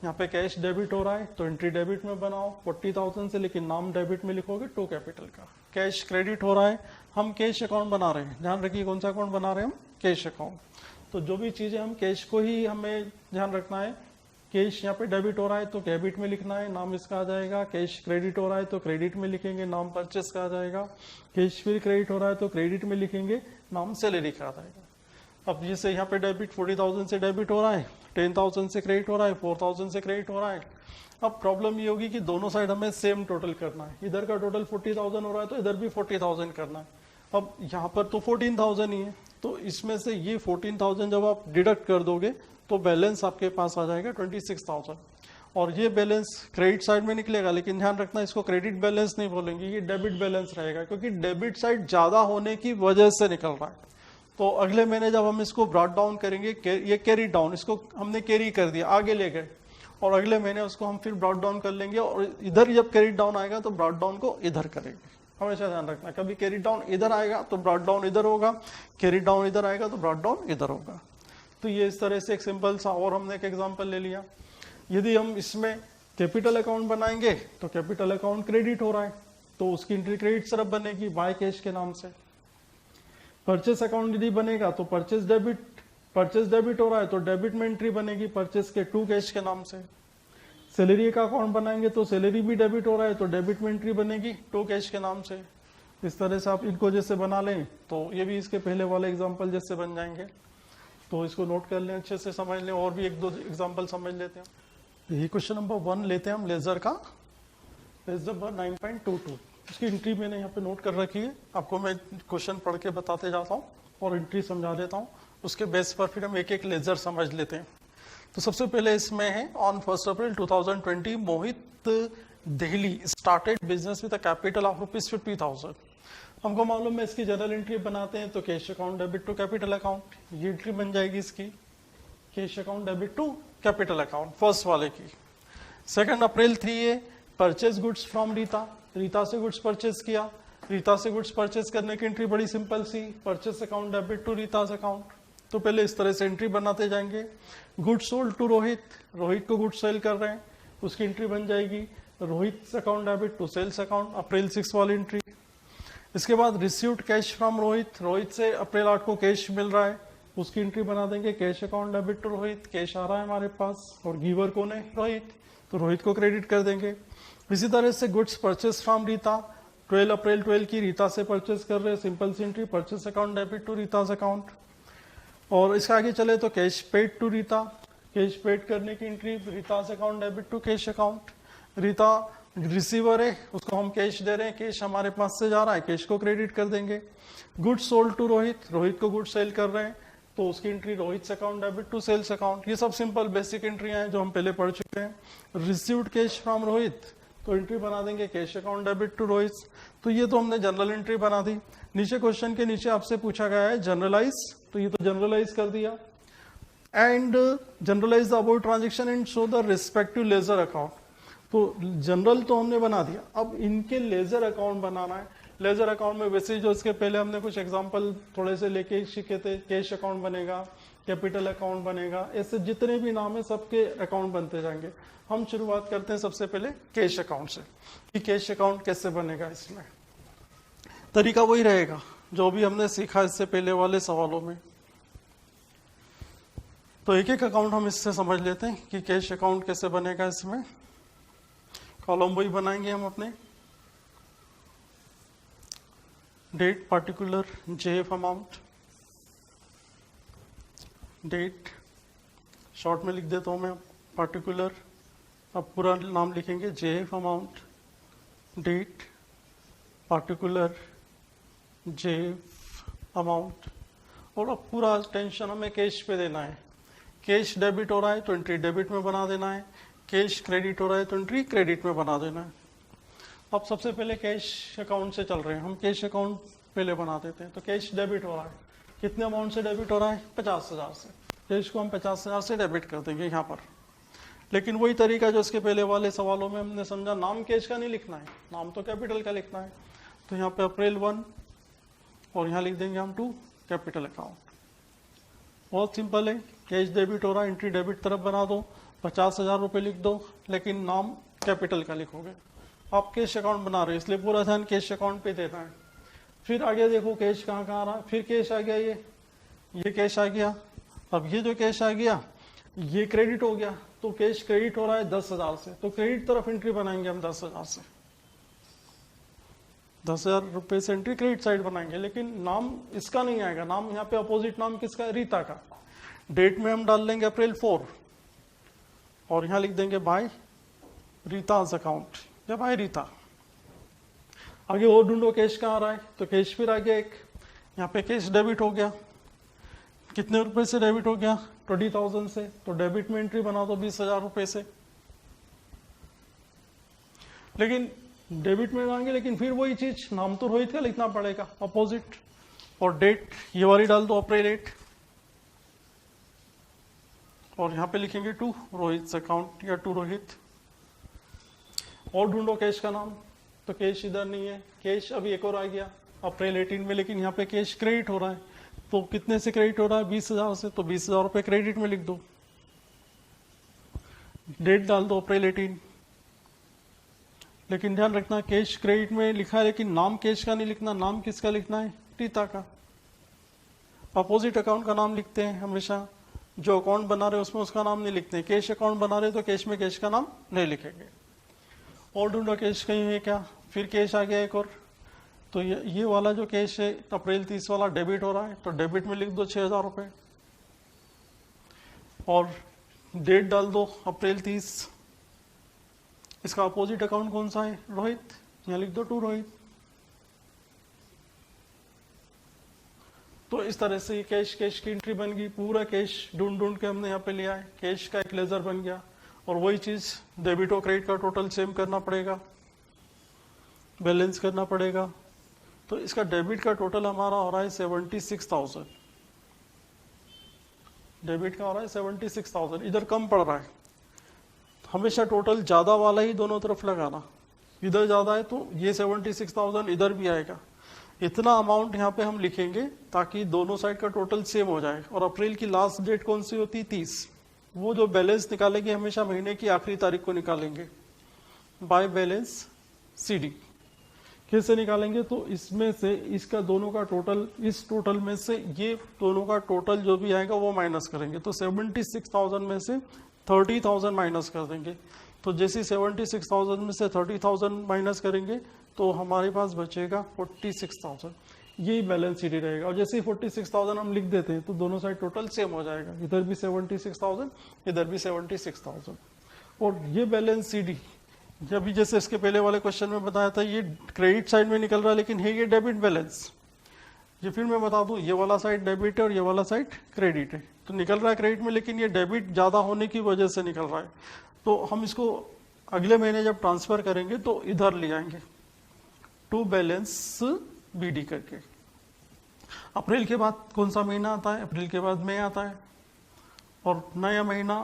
A: यहाँ पे कैश डेबिट हो रहा है तो एंट्री डेबिट में बनाओ 40,000 से, लेकिन नाम डेबिट में लिखोगे टू कैपिटल का। कैश क्रेडिट हो रहा है, हम कैश अकाउंट बना रहे हैं, ध्यान रखिए कौन सा अकाउंट बना रहे हैं हम, कैश अकाउंट। तो जो भी चीजें हम कैश को ही हमें ध्यान रखना है। कैश यहाँ पे डेबिट हो रहा है तो डेबिट में लिखना है, नाम इसका आ जाएगा। कैश क्रेडिट हो रहा है तो क्रेडिट में लिखेंगे, नाम परचेस का आ जाएगा। कैश फिर क्रेडिट हो रहा है तो क्रेडिट में लिखेंगे, नाम सैलरी का आ जाएगा। अब जैसे यहाँ पे डेबिट 40,000 से डेबिट हो रहा है, 10,000 से क्रेडिट हो रहा है, 4,000 से क्रेडिट हो रहा है। अब प्रॉब्लम ये होगी कि दोनों साइड हमें सेम टोटल करना है। इधर का टोटल 40,000 हो रहा है तो इधर भी 40,000 करना है। अब यहाँ पर तो 14,000 ही है, तो इसमें से ये 14,000 जब आप डिडक्ट कर दोगे तो बैलेंस आपके पास आ जाएगा 26,000। और ये बैलेंस क्रेडिट साइड में निकलेगा, लेकिन ध्यान रखना इसको क्रेडिट बैलेंस नहीं बोलेंगे, ये डेबिट बैलेंस रहेगा, क्योंकि डेबिट साइड ज्यादा होने की वजह से निकल रहा है। तो अगले महीने जब हम इसको ब्रॉट डाउन करेंगे, ये कैरी डाउन, इसको हमने कैरी कर दिया, आगे ले गए, और अगले महीने उसको हम फिर ब्रॉट डाउन कर लेंगे, और इधर जब कैरी डाउन आएगा तो ब्रॉट डाउन को इधर करेंगे। हमेशा ध्यान रखना, कभी कैरी डाउन इधर आएगा तो ब्रॉट डाउन इधर होगा, कैरी डाउन इधर आएगा तो ब्रॉट डाउन इधर होगा। तो ये इस तरह से एक सिंपल सा, और हमने एक एग्जांपल ले लिया, यदि हम इसमें कैपिटल अकाउंट बनाएंगे तो कैपिटल अकाउंट क्रेडिट हो रहा है तो उसकी एंट्री क्रेडिट तरफ बनेगी बाय कैश के नाम से। परचेस अकाउंट यदि बनेगा तो परचेस डेबिट हो रहा है तो डेबिट में एंट्री बनेगी परचेस के टू कैश के नाम से। सैलरी का अकाउंट बनाएंगे तो सैलरी भी डेबिट हो रहा है तो डेबिट में एंट्री बनेगी टू कैश के नाम से। इस तरह से आप इनको जैसे बना लें तो ये भी इसके पहले वाले एग्जांपल जैसे बन जाएंगे। तो इसको नोट कर लें, अच्छे से समझ लें, और भी एक दो एग्जांपल समझ लेते हैं। ये क्वेश्चन नंबर 1 लेते हैं हम लेजर का, पेज नंबर 9.22। उसकी एंट्री मैंने यहाँ पे नोट कर रखी है, आपको मैं क्वेश्चन पढ़ के बताते जाता हूँ और एंट्री समझा देता हूँ, उसके बेस पर फिर हम एक एक लेजर समझ लेते हैं। तो सबसे पहले इसमें है on 1 April 2020 Mohit Delhi started business with a capital of ₹50,000। हमको मालूम है इसकी जनरल एंट्री बनाते हैं तो cash account debit to capital account, ये एंट्री बन जाएगी इसकी, cash account debit to capital account first वाले की। 2 अप्रैल 3 है purchase goods from Rita, Rita से गुड्स परचेज किया, रीता से गुड्स परचेज करने की एंट्री बड़ी सिंपल सी, purchase account debit to Rita's account. तो पहले इस तरह से एंट्री बनाते जाएंगे। Goods sold to Rohit, Rohit को गुड्स सेल कर रहे हैं, उसकी एंट्री बन जाएगी Rohit account debit to sales account, April 6 वाली एंट्री। इसके बाद received cash from Rohit, Rohit से अप्रैल 8 को कैश मिल रहा है, उसकी एंट्री बना देंगे cash account debit to Rohit, cash आ रहा है हमारे पास और गिवर कौन है रोहित, तो रोहित को क्रेडिट कर देंगे। इसी तरह से goods purchase from Rita, 12 April 12 की रीता से परचेस कर रहे हैं, सिंपल सी entry purchase account debit to Rita's account. और इसके आगे चले तो cash paid to Rita, cash paid करने की entry Rita's account debit to cash account. Rita receiver है, उसको हम कैश दे रहे हैं, कैश हमारे पास से जा रहा है, कैश को क्रेडिट कर देंगे। Goods sold to Rohit, Rohit को गुड्स सेल कर रहे हैं तो उसकी entry Rohit account debit to sales account. ये सब सिंपल बेसिक एंट्रियां हैं जो हम पहले पढ़ चुके हैं। रिसीव्ड कैश फ्रॉम रोहित तो एंट्री बना देंगे cash account debit to Rohit. तो ये तो हमने जनरल एंट्री बना दी। नीचे क्वेश्चन के नीचे आपसे पूछा गया है जनरलाइज, तो ये तो जनरलाइज कर दिया। And journalise the about transaction and show the respective ledger account. तो जनरल तो हमने बना दिया, अब इनके लेजर अकाउंट बनाना है। लेजर अकाउंट में वैसे जो इसके पहले हमने कुछ एग्जांपल थोड़े से लेके सीखे थे, कैश अकाउंट बनेगा, कैपिटल अकाउंट बनेगा, ऐसे जितने भी नाम है सबके अकाउंट बनते जाएंगे। हम शुरुआत करते हैं सबसे पहले कैश अकाउंट से कि कैश अकाउंट कैसे बनेगा। इसमें तरीका वही रहेगा जो भी हमने सीखा इससे पहले वाले सवालों में। तो एक एक अकाउंट हम इससे समझ लेते हैं कि कैश अकाउंट कैसे बनेगा। इसमें कॉलम वही बनाएंगे हम अपने, date particular JF amount, date short में लिख देता हूं मैं पार्टिकुलर, अब पूरा नाम लिखेंगे JF amount, date particular JF amount. और अब पूरा टेंशन हमें कैश पे देना है। कैश डेबिट हो रहा है तो एंट्री डेबिट में बना देना है, कैश क्रेडिट हो रहा है तो एंट्री क्रेडिट में बना देना है। अब सबसे पहले कैश अकाउंट से चल रहे हैं हम, कैश अकाउंट पहले बना देते हैं। तो कैश डेबिट हो रहा है, कितने अमाउंट से डेबिट हो रहा है? 50,000 से। कैश को हम 50,000 से डेबिट कर देंगे यहाँ पर। लेकिन वही तरीका जो इसके पहले वाले सवालों में हमने समझा, नाम कैश का नहीं लिखना है, नाम तो कैपिटल का लिखना है। तो यहाँ पे अप्रैल 1 और यहाँ लिख देंगे हम 2 कैपिटल अकाउंट। बहुत सिंपल है, कैश डेबिट हो रहा है, एंट्री डेबिट तरफ बना दो, 50,000 रुपये लिख दो, लेकिन नाम कैपिटल का लिखोगे। आप कैश अकाउंट बना रहे हो इसलिए पूरा ध्यान कैश अकाउंट पे देना है। फिर आगे देखो कैश कहाँ कहाँ आ रहा है, फिर कैश आ गया, ये कैश आ गया। अब ये जो कैश आ गया ये क्रेडिट हो गया, तो कैश क्रेडिट हो रहा है 10,000 से, तो क्रेडिट तरफ एंट्री बनाएंगे हम 10,000 से, 10,000 रुपये से एंट्री क्रेडिट साइड बनाएंगे। लेकिन नाम इसका नहीं आएगा, नाम यहाँ पे अपोजिट नाम किसका है? रीता का। डेट में हम डाल देंगे अप्रैल 4 और यहाँ लिख देंगे बाय रीताज अकाउंट या बाय रीता। आगे और ढूंढो कैश कहाँ आ रहा है, तो कैश फिर आ गया एक, यहाँ पे कैश डेबिट हो गया, कितने रुपए से डेबिट हो गया? 20,000 से। तो डेबिट में एंट्री बना दो 20,000 रुपए से। लेकिन डेबिट में मांगे, लेकिन फिर वही चीज, नाम तो रोहित का लिखना पड़ेगा अपोजिट, और डेट ये वाली डाल दो अप्रैल 8 और यहाँ पे लिखेंगे 2 रोहित अकाउंट या 2 रोहित। और ढूंढो कैश का नाम, तो कैश इधर नहीं है, कैश अभी एक और आ गया अप्रैल 18 में, लेकिन यहाँ पे कैश क्रेडिट हो रहा है। तो कितने से क्रेडिट हो रहा है? 20,000 से, तो 20,000 रुपये क्रेडिट में लिख दो, डेट डाल दो अप्रैल 18। लेकिन ध्यान रखना कैश क्रेडिट में लिखा है, लेकिन नाम कैश का नहीं लिखना, नाम किसका लिखना है? रीता का। अपोजिट अकाउंट का नाम लिखते हैं हमेशा, जो अकाउंट बना रहे उसमें उसका नाम नहीं लिखते हैं। कैश अकाउंट बना रहे तो कैश में कैश का नाम नहीं लिखेंगे। और ढूंढो कैश कहीं है क्या? फिर कैश आ गया एक और, तो ये वाला जो कैश है अप्रैल 30 वाला डेबिट हो रहा है, तो डेबिट में लिख दो 6,000 रुपये और डेट डाल दो अप्रैल 30। इसका अपोजिट अकाउंट कौन सा है? रोहित, यहाँ लिख दो टू रोहित। तो इस तरह से कैश की एंट्री बन गई, पूरा कैश ढूंढ के हमने यहाँ पे लिया है, कैश का एक लेजर बन गया। और वही चीज डेबिट और क्रेडिट का टोटल सेम करना पड़ेगा, बैलेंस करना पड़ेगा। तो इसका डेबिट का टोटल हमारा हो रहा है 76,000, डेबिट का हो रहा है 76,000, इधर कम पड़ रहा है। हमेशा टोटल ज्यादा वाला ही दोनों तरफ लगाना, इधर ज्यादा है तो ये 76,000 इधर भी आएगा। इतना अमाउंट यहाँ पे हम लिखेंगे ताकि दोनों साइड का टोटल सेम हो जाए। और अप्रैल की लास्ट डेट कौन सी होती है? 30। वो जो बैलेंस निकालेंगे हमेशा महीने की आखिरी तारीख को निकालेंगे बाय बैलेंस CD। कैसे निकालेंगे? तो इसमें से इसका दोनों का टोटल, इस टोटल में से ये दोनों का टोटल जो भी आएगा वो माइनस करेंगे। तो 76,000 में से 30,000 माइनस कर देंगे। तो जैसे 76,000 में से 30,000 माइनस करेंगे तो हमारे पास बचेगा 46,000। यही बैलेंस CD रहेगा। और जैसे ही 46,000 हम लिख देते हैं तो दोनों साइड टोटल सेम हो जाएगा, इधर भी 76,000 इधर भी 76,000। और ये बैलेंस CD जब भी जैसे इसके पहले वाले क्वेश्चन में बताया था, ये क्रेडिट साइड में निकल रहा है लेकिन है ये डेबिट बैलेंस। ये फिर मैं बता दूं, ये वाला साइड डेबिट है और ये वाला साइड क्रेडिट है। तो निकल रहा है क्रेडिट में, लेकिन ये डेबिट ज्यादा होने की वजह से निकल रहा है। तो हम इसको अगले महीने जब ट्रांसफर करेंगे तो इधर ले आएंगे टू बैलेंस BD करके। अप्रैल के बाद कौन सा महीना आता है? अप्रैल के बाद मई आता है। और नया महीना,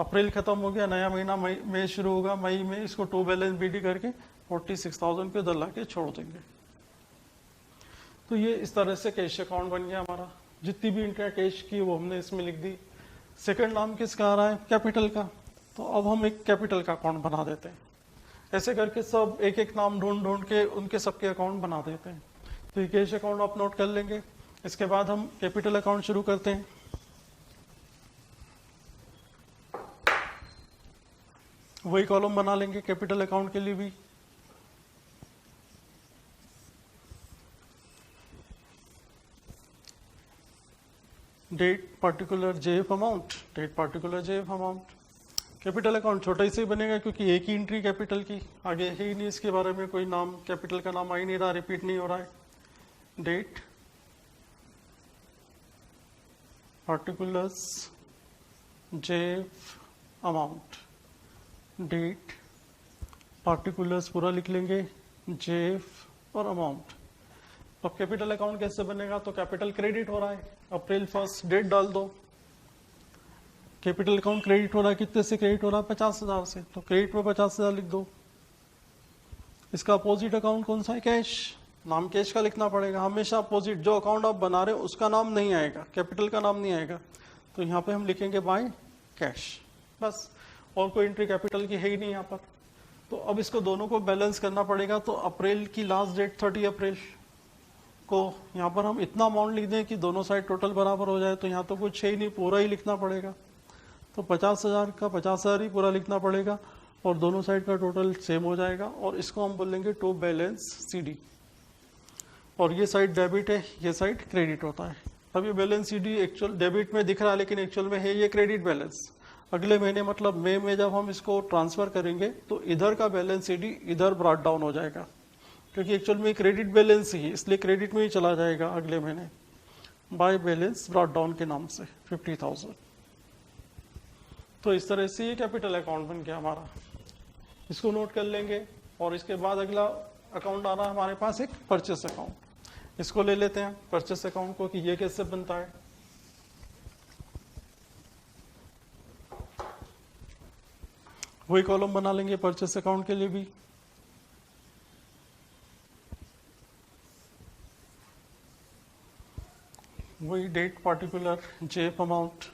A: अप्रैल खत्म हो गया, नया महीना मई शुरू होगा। मई में इसको टू बैलेंस BD करके 46,000 पे दला के छोड़ देंगे। तो ये इस तरह से कैश अकाउंट बन गया हमारा। जितनी भी एंट्री कैश की वो हमने इसमें लिख दी। सेकंड नाम किसका आ रहा है? कैपिटल का। तो अब हम एक कैपिटल का अकाउंट बना देते हैं। ऐसे करके सब एक एक नाम ढूंढ के उनके सबके अकाउंट बना देते हैं। तो ये कैश अकाउंट आप नोट कर लेंगे। इसके बाद हम कैपिटल अकाउंट शुरू करते हैं। वही कॉलम बना लेंगे कैपिटल अकाउंट के लिए भी। Date particular JF amount, date particular JF amount. Capital account छोटा ही से बनेगा क्योंकि एक ही एंट्री कैपिटल की, आगे है ही नहीं इसके बारे में कोई नाम, कैपिटल का नाम आ ही नहीं रहा, रिपीट नहीं हो रहा है। Date particulars JF amount, date particulars पूरा लिख लेंगे, JF और अमाउंट। अब कैपिटल अकाउंट कैसे बनेगा? तो कैपिटल क्रेडिट हो रहा है, अप्रैल 1 डेट डाल दो। कैपिटल अकाउंट क्रेडिट हो रहा है, कितने से क्रेडिट हो रहा है? 50,000 से। तो क्रेडिट में 50,000 लिख दो। इसका अपोजिट अकाउंट कौन सा है? कैश। नाम कैश का लिखना पड़ेगा हमेशा। अपोजिट जो अकाउंट आप बना रहे हो उसका नाम नहीं आएगा, कैपिटल का नाम नहीं आएगा। तो यहाँ पे हम लिखेंगे बाय कैश, बस। और कोई एंट्री कैपिटल की है ही नहीं यहाँ पर। तो अब इसको दोनों को बैलेंस करना पड़ेगा। तो अप्रैल की लास्ट डेट 30 अप्रैल को यहाँ पर हम इतना अमाउंट लिख दें कि दोनों साइड टोटल बराबर हो जाए। तो यहाँ तो कुछ है ही नहीं, पूरा ही लिखना पड़ेगा। तो 50,000 का 50,000 ही पूरा लिखना पड़ेगा और दोनों साइड का टोटल सेम हो जाएगा। और इसको हम बोलेंगे टू बैलेंस CD। और ये साइड डेबिट है, ये साइड क्रेडिट होता है। अब ये बैलेंस CD एक्चुअल डेबिट में दिख रहा है लेकिन एक्चुअल में है ये क्रेडिट बैलेंस। अगले महीने मतलब मई में जब हम इसको ट्रांसफर करेंगे तो इधर का बैलेंस CD इधर ब्रॉट डाउन हो जाएगा, क्योंकि एक्चुअल में क्रेडिट बैलेंस ही, इसलिए क्रेडिट में ही चला जाएगा अगले महीने बाय बैलेंस ब्रॉट डाउन के नाम से 50,000। तो इस तरह से ये कैपिटल अकाउंट बन गया हमारा। इसको नोट कर लेंगे। और इसके बाद अगला अकाउंट आ रहा है हमारे पास, एक परचेस अकाउंट। इसको ले लेते हैं परचेस अकाउंट को कि ये कैसे बनता है। वही कॉलम बना लेंगे परचेस अकाउंट के लिए भी। वही date particular JF amount,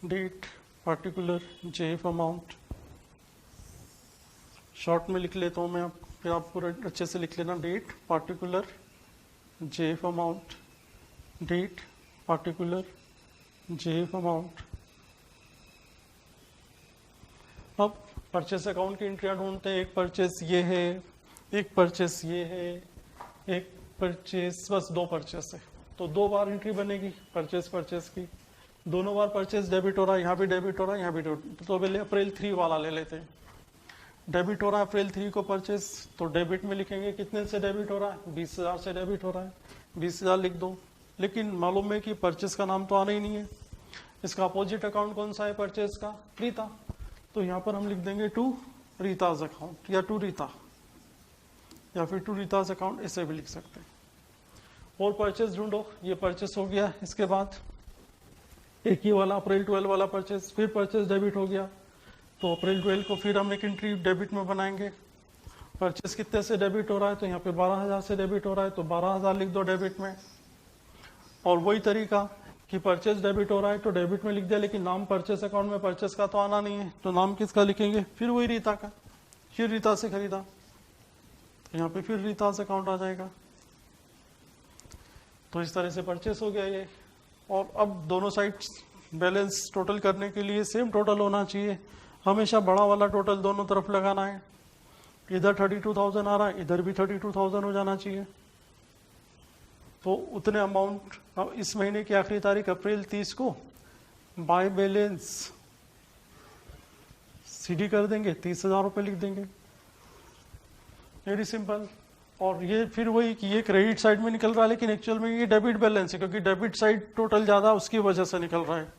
A: date particular JF amount, short में लिख लेता हूँ मैं, आप फिर आप पूरा अच्छे से लिख लेना, date particular JF amount, date particular JF amount. अब परचेस अकाउंट की एंट्रियाँ ढूंढते हैं, एक परचेस ये है, एक परचेस ये है, एक परचेस, बस दो परचेस है, तो दो बार एंट्री बनेगी परचेस की, दोनों बार परचेस डेबिट हो रहा है, यहाँ भी डेबिट हो रहा है, यहाँ भी डेबिट। तो पहले अप्रैल 3 वाला ले लेते हैं, डेबिट हो रहा है अप्रैल 3 को परचेस, तो डेबिट में लिखेंगे कितने से डेबिट हो रहा है, 20,000 से डेबिट हो रहा है, 20,000 लिख दो। लेकिन मालूम है कि परचेस का नाम तो आना ही नहीं है, इसका अपोजिट अकाउंट कौन सा है परचेस का, रीता, तो यहाँ पर हम लिख देंगे टू रीताज अकाउंट, या टू रीता, या फिर टू रीताज अकाउंट, ऐसे भी लिख सकते हैं। और परचेस ढूंढो, ये परचेस हो गया, इसके बाद एक ही वाला अप्रैल 12 वाला परचेस, फिर परचेस डेबिट हो गया, तो अप्रैल 12 को फिर हम एक एंट्री डेबिट में बनाएंगे, परचेस कितने से डेबिट हो रहा है, तो यहाँ पे 12,000 से डेबिट हो रहा है, तो 12,000 लिख दो डेबिट में। और वही तरीका कि परचेस डेबिट हो रहा है तो डेबिट में लिख दिया, लेकिन नाम परचेस अकाउंट में परचेस का तो आना नहीं है, तो नाम किसका लिखेंगे, फिर वही रीता का, फिर रीता से खरीदा, तो यहाँ पे फिर रीता से अकाउंट आ जाएगा। तो इस तरह से परचेस हो गया ये। और अब दोनों साइड्स बैलेंस टोटल करने के लिए सेम टोटल होना चाहिए, हमेशा बड़ा वाला टोटल दोनों तरफ लगाना है, इधर 32,000 आ रहा है, इधर भी 32,000 हो जाना चाहिए। तो उतने अमाउंट अब इस महीने की आखिरी तारीख अप्रैल 30 को बाय बैलेंस सीडी कर देंगे, 30,000 रुपये लिख देंगे, वेरी सिंपल। और ये फिर वही कि ये क्रेडिट साइड में निकल रहा है, लेकिन एक्चुअल में ये डेबिट बैलेंस है, क्योंकि डेबिट साइड टोटल ज्यादा उसकी वजह से निकल रहा है,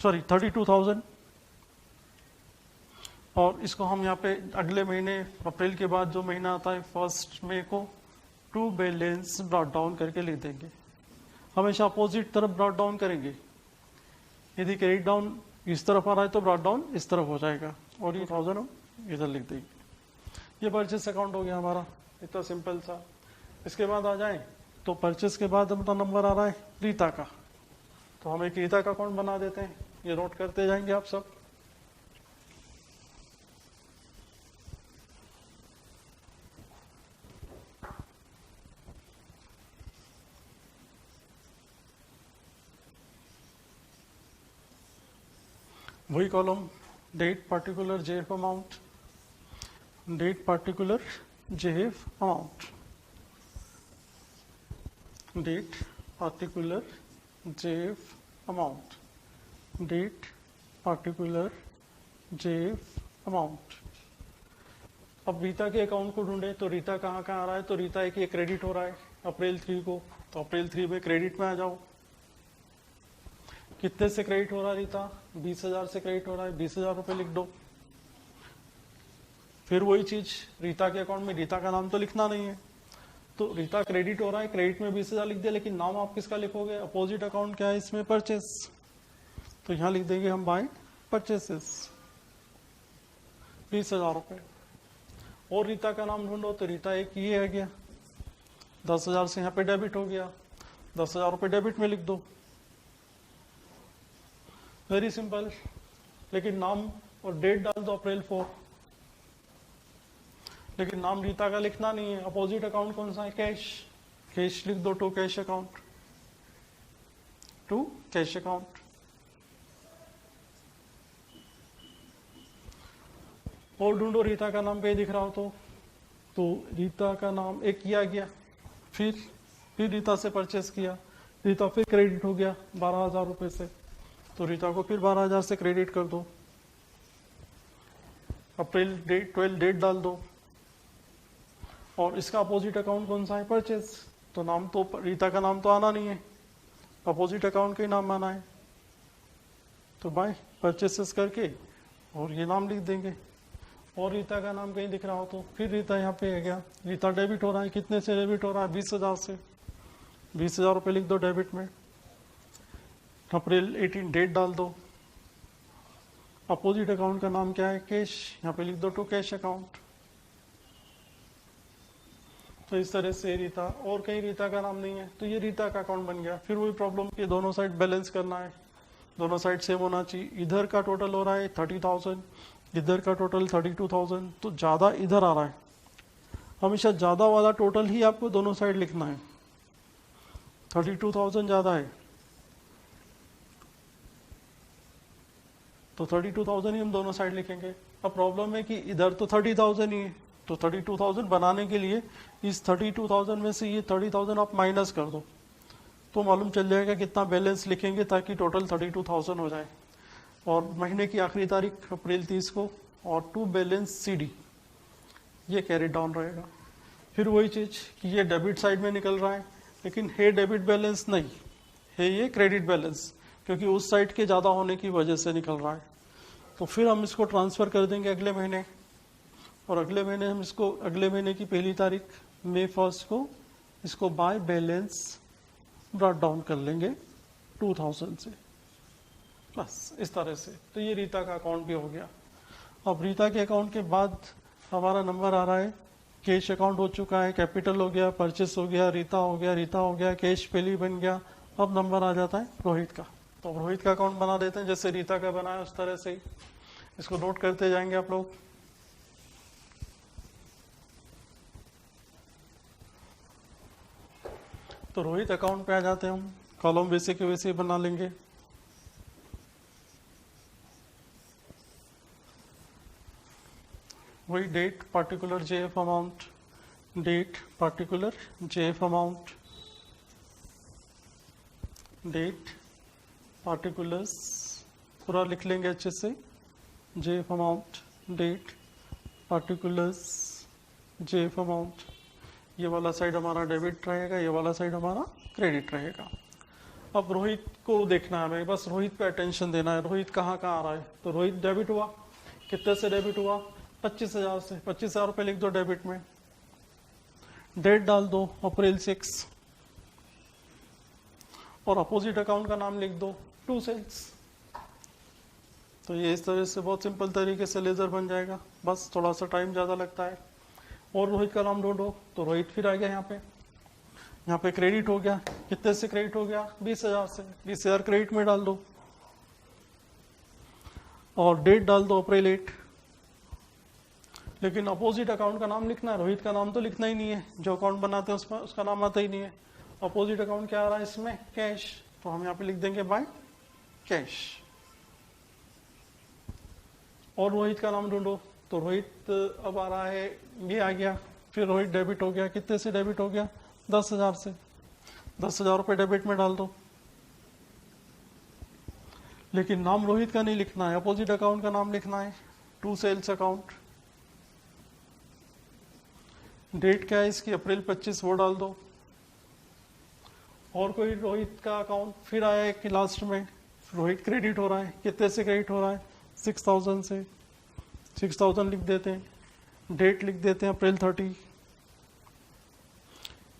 A: सॉरी 32,000। और इसको हम यहाँ पे अगले महीने अप्रैल के बाद जो महीना आता है 1 मई को टू बैलेंस ब्रॉट डाउन करके लिख देंगे, हमेशा अपोजिट तरफ ब्रॉट डाउन करेंगे, यदि क्रेडिट डाउन इस तरफ आ रहा है तो ब्रॉट डाउन इस तरफ हो जाएगा, और ये 1000 हम इधर लिख देंगे। ये परचेस अकाउंट हो गया हमारा, इतना सिंपल सा। इसके बाद आ जाए तो परचेस के बाद अपना नंबर आ रहा है रीता का, तो हम एक रीता का अकाउंट बना देते हैं, ये नोट करते जाएंगे आप सब। वही column, date particular JF amount, date particular JF amount, date particular JF amount, date particular JF amount. अब रीता के अकाउंट को ढूंढे, तो रीता कहाँ कहाँ आ रहा है, तो रीता एक ये क्रेडिट हो रहा है अप्रैल 3 को, तो अप्रैल 3 में क्रेडिट में आ जाओ। कितने से क्रेडिट हो रहा है रीता, 20,000 से क्रेडिट हो रहा है, 20,000 रुपये लिख दो। फिर वही चीज रीता के अकाउंट में, रीता का नाम तो लिखना नहीं है, तो रीता क्रेडिट हो रहा है, क्रेडिट में 20,000 लिख दिया, लेकिन नाम आप किसका लिखोगे, अपोजिट अकाउंट क्या है इसमें, परचेस, तो यहाँ लिख देंगे हम बाय परचेसेस 20,000 रुपये। और रीता का नाम ढूंढो, तो रीता एक ये है गया, 10,000 से यहाँ पे डेबिट हो गया, 10,000 रुपये डेबिट में लिख दो, वेरी सिंपल। लेकिन नाम और डेट डाल दो अप्रैल 4, लेकिन नाम रीता का लिखना नहीं है, अपोजिट अकाउंट कौन सा है, कैश, कैश लिख दो, to cash account, to cash account. और ढूंढो रीता का नाम कहीं दिख रहा हो तो रीता का नाम एक किया गया, फिर रीता से परचेस किया, रीता फिर क्रेडिट हो गया 12,000 रुपये से, तो रीता को फिर 12,000 से क्रेडिट कर दो, अप्रैल डेट 12 डेट डाल दो, और इसका अपोजिट अकाउंट कौन सा है, परचेस, तो नाम तो रीता का नाम तो आना नहीं है, अपोजिट अकाउंट का ही नाम आना है, तो बाय परचेसेस करके और ये नाम लिख देंगे। और रीता का नाम कहीं दिख रहा हो तो फिर रीता यहाँ पे है गया, रीता डेबिट हो रहा है, कितने से डेबिट हो रहा है, 20,000 से, 20,000 रुपये लिख दो डेबिट में, अप्रैल 18 डेट डाल दो, अपोजिट अकाउंट का नाम क्या है, कैश, यहाँ पे लिख दो टू कैश अकाउंट। तो इस तरह से रीता, और कहीं रीता का नाम नहीं है तो ये रीता का अकाउंट बन गया। फिर वही प्रॉब्लम कि दोनों साइड बैलेंस करना है, दोनों साइड सेम होना चाहिए। इधर का टोटल हो रहा है 30,000, इधर का टोटल 32,000, तो ज़्यादा इधर आ रहा है। हमेशा ज़्यादा वाला टोटल ही आपको दोनों साइड लिखना है। 32,000 ज़्यादा है तो 32,000 ही हम दोनों साइड लिखेंगे। अब प्रॉब्लम है कि इधर तो 30,000 ही है, तो 32,000 बनाने के लिए इस 32,000 में से ये 30,000 आप माइनस कर दो तो मालूम चल जाएगा कितना बैलेंस लिखेंगे ताकि टोटल 32,000 हो जाए। और महीने की आखिरी तारीख अप्रैल 30 को, और टू बैलेंस CD ये कैरी डाउन रहेगा। फिर वही चीज़ कि ये डेबिट साइड में निकल रहा है, लेकिन है डेबिट बैलेंस नहीं है, ये क्रेडिट बैलेंस, क्योंकि उस साइड के ज़्यादा होने की वजह से निकल रहा है। तो फिर हम इसको ट्रांसफ़र कर देंगे अगले महीने, और अगले महीने हम इसको अगले महीने की पहली तारीख May 1 को इसको बाय बैलेंस ब्रॉट डाउन कर लेंगे 2000 से, बस इस तरह से। तो ये रीता का अकाउंट भी हो गया। अब रीता के अकाउंट के बाद हमारा नंबर आ रहा है, कैश अकाउंट हो चुका है, कैपिटल हो गया, परचेस हो गया, रीता हो गया, रीता हो गया, कैश पहली बन गया। अब नंबर आ जाता है रोहित का। तो रोहित का अकाउंट बना देते हैं जैसे रीता का बनाया उस तरह से ही। इसको नोट करते जाएंगे आप लोग। तो रोहित अकाउंट पे आ जाते हैं हम, कॉलम वैसे के वैसे ही बना लेंगे। वही date particular JF amount, date particular JF amount, date particulars पूरा लिख लेंगे अच्छे से, JF amount, date particulars JF amount. ये वाला साइड हमारा डेबिट रहेगा, ये वाला साइड हमारा क्रेडिट रहेगा। अब रोहित को देखना है हमें, बस रोहित पे अटेंशन देना है। रोहित कहाँ कहाँ आ रहा है, तो रोहित डेबिट हुआ, कितने से डेबिट हुआ, 25,000 से। 25,000 रुपये लिख दो डेबिट में, डेट डाल दो अप्रैल 6, और अपोजिट अकाउंट का नाम लिख दो टू सेल्स। तो ये इस तरह से बहुत सिंपल तरीके से लेजर बन जाएगा, बस थोड़ा सा टाइम ज़्यादा लगता है। और रोहित का नाम ढूंढो, तो रोहित फिर आ गया यहाँ पे क्रेडिट हो गया। कितने से क्रेडिट हो गया, 20,000 से। 20,000 क्रेडिट में डाल दो, और डेट डाल दो अप्रैल 8। लेकिन अपोजिट अकाउंट का नाम लिखना है, रोहित का नाम तो लिखना ही नहीं है, जो अकाउंट बनाते हैं उसका नाम आता ही नहीं है। अपोजिट अकाउंट क्या आ रहा है इसमें, कैश, तो हम यहाँ पे लिख देंगे बाय कैश। और रोहित का नाम ढूंढो, तो रोहित अब आ रहा है, ये आ गया। फिर रोहित डेबिट हो गया, कितने से डेबिट हो गया, 10,000 से। 10,000 रुपये डेबिट में डाल दो, लेकिन नाम रोहित का नहीं लिखना है, अपोजिट अकाउंट का नाम लिखना है, टू सेल्स अकाउंट। डेट क्या है इसकी, अप्रैल 25, वो डाल दो। और कोई रोहित का अकाउंट फिर आया है कि लास्ट में रोहित क्रेडिट हो रहा है, कितने से क्रेडिट हो रहा है, 6,000 से। 6,000 लिख देते हैं, डेट लिख देते हैं अप्रैल 30।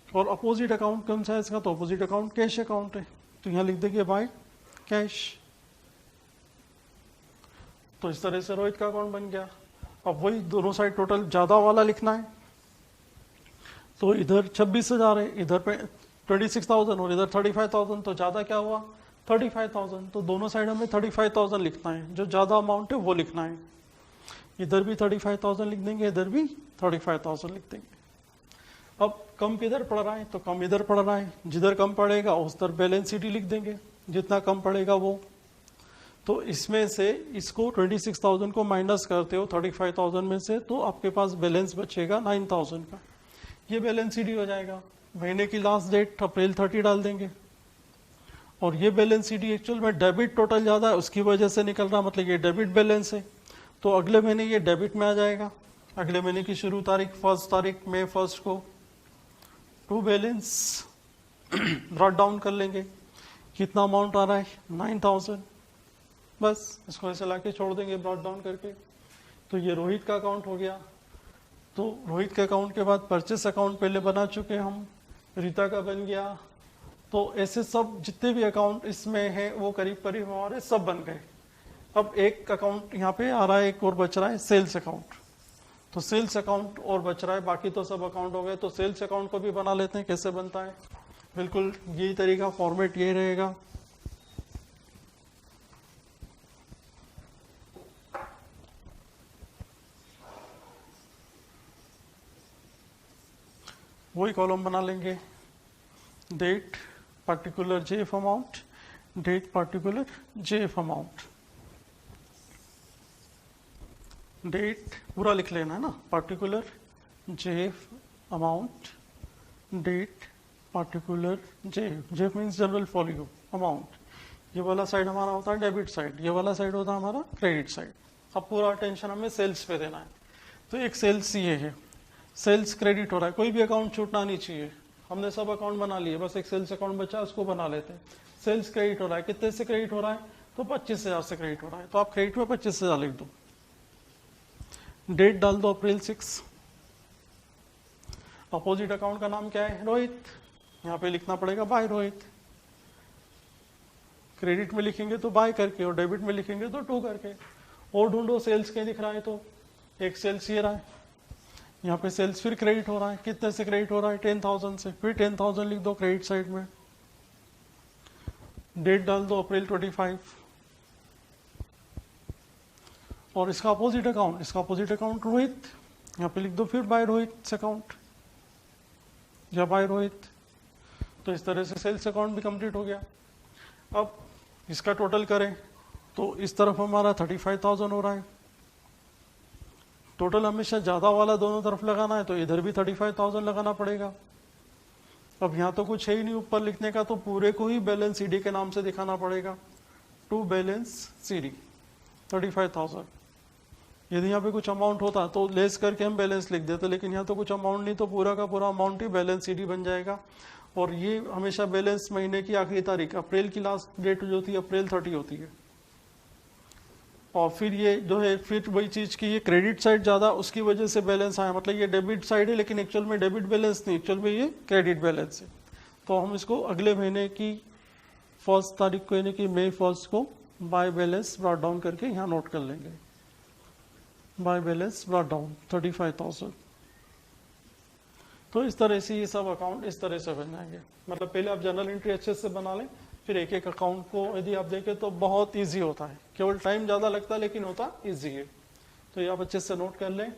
A: और अपोजिट अकाउंट कौन सा है इसका, तो अपोजिट अकाउंट कैश अकाउंट है, तो यहाँ लिख देंगे बाय कैश। तो इस तरह से रोहित का अकाउंट बन गया। अब वही दोनों साइड टोटल ज्यादा वाला लिखना है, तो इधर 26,000 है, इधर पे 26,000 और इधर 35,000, तो ज्यादा क्या हुआ 35,000। तो दोनों साइड हमें 35,000 लिखना है, जो ज्यादा अमाउंट है वो लिखना है। इधर भी 35,000 लिख देंगे, इधर भी 35,000 लिख देंगे। अब कम किधर पड़ रहा है, तो कम इधर पड़ रहा है, जिधर कम पड़ेगा उस तरफ बैलेंस शीट लिख देंगे, जितना कम पड़ेगा वो। तो इसमें से इसको 26,000 को माइनस करते हो 35,000 में से, तो आपके पास बैलेंस बचेगा 9,000 का। ये बैलेंस शीट हो जाएगा। महीने की लास्ट डेट अप्रैल 30 डाल देंगे, और ये बैलेंस शीट एक्चुअल में डेबिट टोटल ज्यादा है उसकी वजह से निकल रहा, मतलब ये डेबिट बैलेंस है, तो अगले महीने ये डेबिट में आ जाएगा। अगले महीने की शुरू तारीख 1 तारीख May 1 को टू बैलेंस ब्रॉट डाउन कर लेंगे। कितना अमाउंट आ रहा है 9,000, बस इसको ऐसे लाके छोड़ देंगे ब्रॉट डाउन करके। तो ये रोहित का अकाउंट हो गया। तो रोहित के अकाउंट के बाद परचेस अकाउंट पहले बना चुके हम, रीता का बन गया। तो ऐसे सब जितने भी अकाउंट इसमें हैं वो करीब करीब हमारे सब बन गए। अब एक अकाउंट यहाँ पे आ रहा है, एक और बच रहा है सेल्स अकाउंट। तो सेल्स अकाउंट और बच रहा है, बाकी तो सब अकाउंट हो गए। तो सेल्स अकाउंट को भी बना लेते हैं। कैसे बनता है? बिल्कुल यही तरीका, फॉर्मेट यही रहेगा। वही कॉलम बना लेंगे, date particular JF amount, date particular JF amount. Date पूरा लिख लेना है ना, particular JF amount, date particular JF. JF means journal folio amount. ये वाला साइड हमारा होता है डेबिट साइड, ये वाला साइड होता है हमारा क्रेडिट साइड। अब पूरा अटेंशन हमें सेल्स पे देना है। तो एक सेल्स ये है, सेल्स क्रेडिट हो रहा है, कोई भी अकाउंट छूटना नहीं चाहिए। हमने सब अकाउंट बना लिए, बस एक सेल्स अकाउंट बचा, उसको बना लेते हैं। सेल्स क्रेडिट हो रहा है, कितने से क्रेडिट हो रहा है? तो 25,000 से क्रेडिट हो रहा है। तो आप क्रेडिट में 25,000 लिख दो, डेट डाल दो अप्रैल 6। अपोजिट अकाउंट का नाम क्या है? रोहित। यहाँ पे लिखना पड़ेगा बाय रोहित। क्रेडिट में लिखेंगे तो बाय करके, और डेबिट में लिखेंगे तो टू करके। और ढूंढो सेल्स कहीं दिख रहा है, तो एक सेल्स ये रहा है, यहाँ पे सेल्स फिर क्रेडिट हो रहा है। कितने से क्रेडिट हो रहा है? 10,000 से। फिर 10,000 लिख दो क्रेडिट साइड में। डेट डाल दो अप्रैल 25। और इसका अपोजिट अकाउंट, इसका अपोजिट अकाउंट रोहित, यहाँ पे लिख दो फिर बाय रोहित अकाउंट या बाय रोहित। तो इस तरह से सेल्स अकाउंट भी कंप्लीट हो गया। अब इसका टोटल करें तो इस तरफ हमारा 35,000 हो रहा है। टोटल हमेशा ज्यादा वाला दोनों तरफ लगाना है, तो इधर भी 35,000 लगाना पड़ेगा। अब यहाँ तो कुछ है ही नहीं ऊपर लिखने का, तो पूरे को ही बैलेंस सीडी के नाम से दिखाना पड़ेगा। To balance CD 35,000। यदि यहाँ पे कुछ अमाउंट होता तो लेस करके हम बैलेंस लिख देते, लेकिन यहाँ तो कुछ अमाउंट नहीं, तो पूरा का पूरा अमाउंट ही बैलेंस सीडी बन जाएगा। और ये हमेशा बैलेंस महीने की आखिरी तारीख, अप्रैल की लास्ट डेट जो होती है अप्रैल 30 होती है। और फिर ये जो है फिर वही चीज की ये क्रेडिट साइड ज्यादा, उसकी वजह से बैलेंस आया। मतलब ये डेबिट साइड है, लेकिन एक्चुअल में डेबिट बैलेंस नहीं, एक्चुअल में ये क्रेडिट बैलेंस है। तो हम इसको अगले महीने की 1 तारीख को, यानी कि May 1 को बाय बैलेंस ब्रॉट डाउन करके यहाँ नोट कर लेंगे। By balance brought down 35,000। तो इस तरह से ये सब अकाउंट इस तरह से बन जाएंगे। मतलब पहले आप जनरल एंट्री अच्छे से बना लें, फिर एक एक अकाउंट को यदि आप देखें तो बहुत इजी होता है। केवल टाइम ज्यादा लगता है, लेकिन होता इजी है। तो ये आप अच्छे से नोट कर लें।